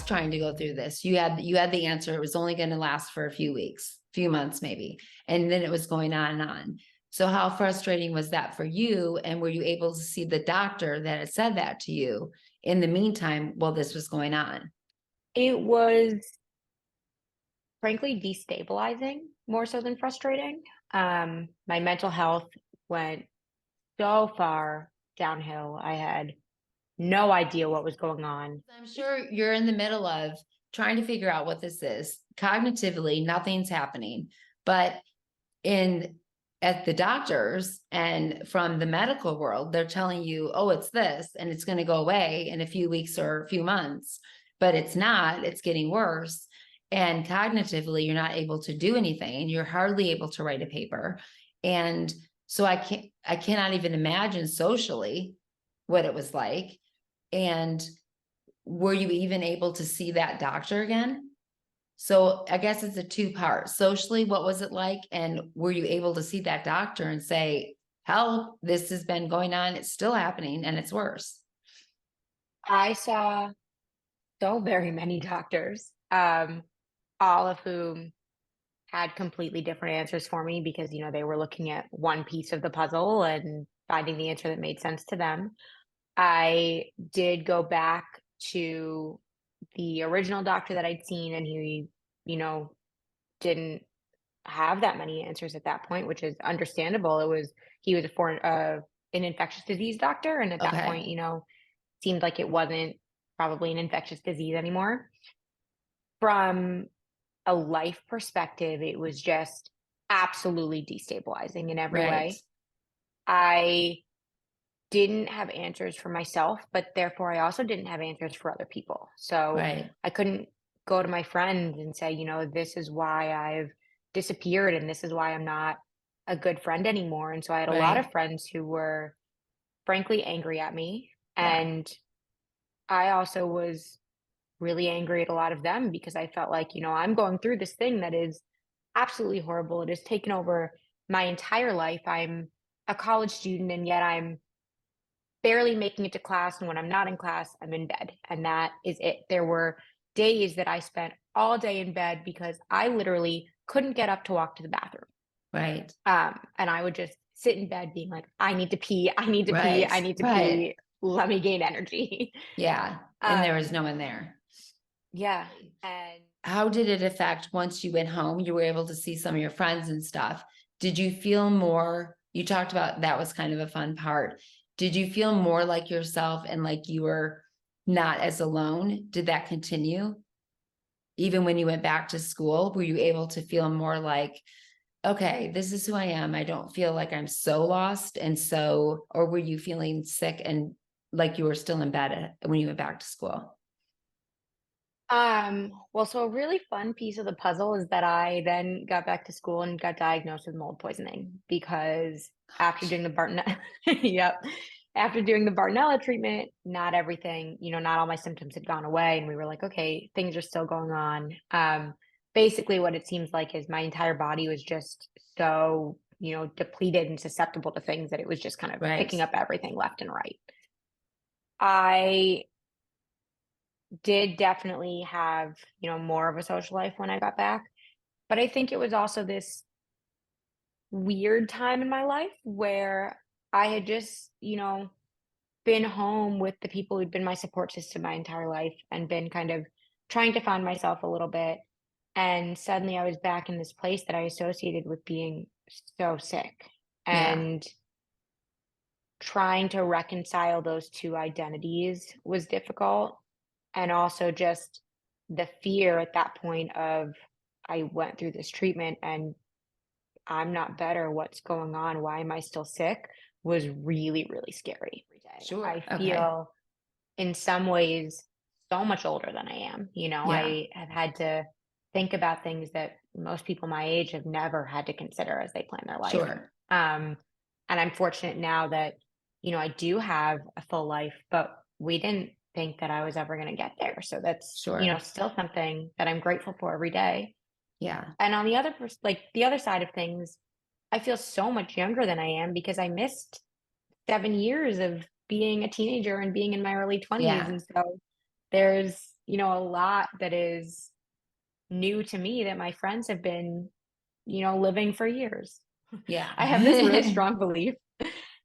was trying to go through this. You had the answer. It was only going to last for a few weeks, few months maybe. And then it was going on and on. So how frustrating was that for you? And were you able to see the doctor that had said that to you in the meantime while this was going on? It was frankly destabilizing more so than frustrating. My mental health went so far downhill. I had no idea what was going on. I'm sure you're in the middle of trying to figure out what this is. Cognitively, nothing's happening. But in at the doctors and from the medical world, they're telling you, oh, it's this, and it's going to go away in a few weeks or a few months. But it's not, it's getting worse. And cognitively, you're not able to do anything. You're hardly able to write a paper. And so I cannot even imagine socially what it was like. And were you even able to see that doctor again? So I guess it's a two-part. Socially, what was it like? And were you able to see that doctor and say, help, this has been going on, it's still happening, and it's worse? I saw so very many doctors, all of whom had completely different answers for me because, they were looking at one piece of the puzzle and finding the answer that made sense to them. I did go back to the original doctor that I'd seen, and he, you know, didn't have that many answers at that point, which is understandable. He was an infectious disease doctor, and at that Okay. point, seemed like it wasn't probably an infectious disease anymore. From a life perspective, it was just absolutely destabilizing in every Right. way. I didn't have answers for myself, but therefore I also didn't have answers for other people. So Right. I couldn't go to my friends and say, this is why I've disappeared and this is why I'm not a good friend anymore. And so I had a lot of Right. friends who were frankly angry at me. Yeah. And I also was really angry at a lot of them because I felt like, I'm going through this thing that is absolutely horrible. It has taken over my entire life. I'm a college student and yet I'm barely making it to class, and when I'm not in class, I'm in bed, and that is it. There were days that I spent all day in bed because I literally couldn't get up to walk to the bathroom. Right. And I would just sit in bed being like, "I need to pee, I need to pee, Right. I need to Right. pee. Let me gain energy." Yeah. And there was Um, no one there. yeah, and How did it affect once you went home? You were able to see some of your friends and stuff. Did you feel more? You talked about that was kind of a fun part. Did you feel more like yourself and like you were not as alone? Did that continue? Even when you went back to school, were you able to feel more like, okay, this is who I am. I don't feel like I'm so lost. And so, or were you feeling sick and like you were still in bed when you went back to school? well, so a really fun piece of the puzzle is that I then got back to school and got diagnosed with mold poisoning because after doing the Bartonella, yep, after doing the Bartonella treatment, not everything, not all my symptoms had gone away, and we were like, okay, things are still going on. Basically, what it seems like is my entire body was just so, depleted and susceptible to things that it was just kind of Right. picking up everything left and right. I did definitely have, more of a social life when I got back. But I think it was also this weird time in my life where I had just, been home with the people who'd been my support system my entire life and been kind of trying to find myself a little bit. And suddenly I was back in this place that I associated with being so sick Yeah. and trying to reconcile those two identities was difficult. And also just the fear at that point of I went through this treatment and I'm not better. What's going on? Why am I still sick? Was really, really scary every day. I Sure. Okay. feel in some ways so much older than I am. Yeah. I have had to think about things that most people my age have never had to consider as they plan their life. Sure. Um, and I'm fortunate now that, I do have a full life, but we didn't think that I was ever going to get there. So that's, Sure. still something that I'm grateful for every day. Yeah. And on the the other side of things, I feel so much younger than I am because I missed 7 years of being a teenager and being in my early 20s. Yeah. And so there's a lot that is new to me that my friends have been, living for years. Yeah. I have this really strong belief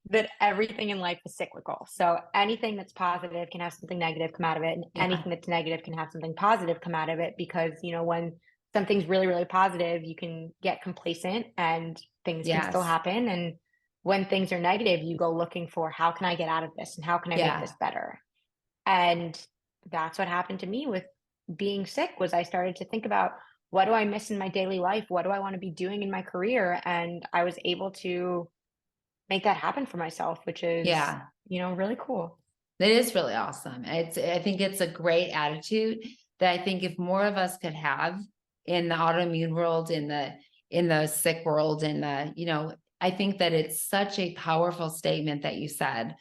that everything in life is cyclical. So anything that's positive can have something negative come out of it, and Yeah. anything that's negative can have something positive come out of it because, when something's really, really positive, you can get complacent and things can still Yes. happen. And when things are negative, you go looking for how can I get out of this and how can I make Yeah. this better? And that's what happened to me with being sick was I started to think about what do I miss in my daily life? What do I want to be doing in my career? And I was able to make that happen for myself, which is, Yeah. really cool. That is really awesome. I think it's a great attitude that I think if more of us could have in the autoimmune world, in the sick world, in the, I think that it's such a powerful statement that you said.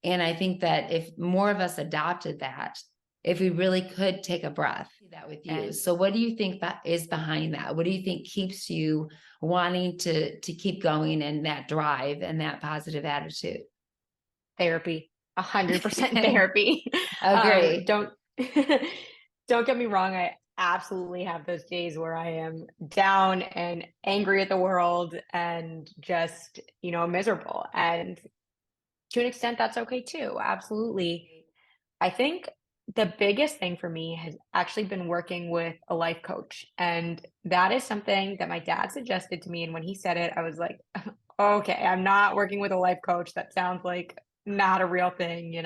And I think that if more of us adopted that, if we really could take a breath, that with you. And So what do you think that is behind that? What do you think keeps you wanting to keep going and that drive and that positive attitude? therapy, 100% therapy. Agree. Don't don't get me wrong. I absolutely have those days where I am down and angry at the world and just, miserable. And to an extent, that's okay too. Absolutely. I think the biggest thing for me has actually been working with a life coach. And that is something that my dad suggested to me. And when he said it, I was like, okay, I'm not working with a life coach. That sounds like not a real thing.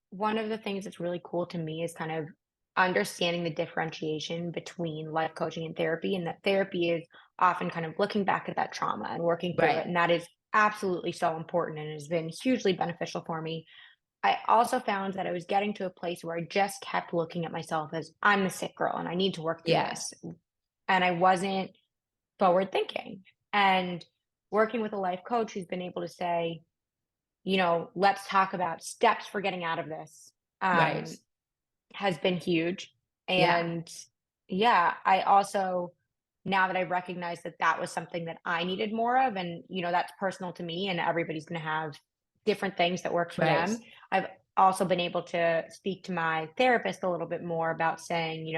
One of the things that's really cool to me is kind of understanding the differentiation between life coaching and therapy, and that therapy is often kind of looking back at that trauma and working through it. Right. And that is absolutely so important and has been hugely beneficial for me. I also found that I was getting to a place where I just kept looking at myself as I'm the sick girl and I need to work through Yeah. this. And I wasn't forward thinking. And working with a life coach who's been able to say, let's talk about steps for getting out of this, Right. um, has been huge. Yeah. And yeah, I also, now that I recognize that that was something that I needed more of, and, that's personal to me, and everybody's going to have different things that works for Right. them. I've also been able to speak to my therapist a little bit more about saying,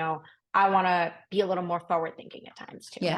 I want to be a little more forward thinking at times too. Yeah.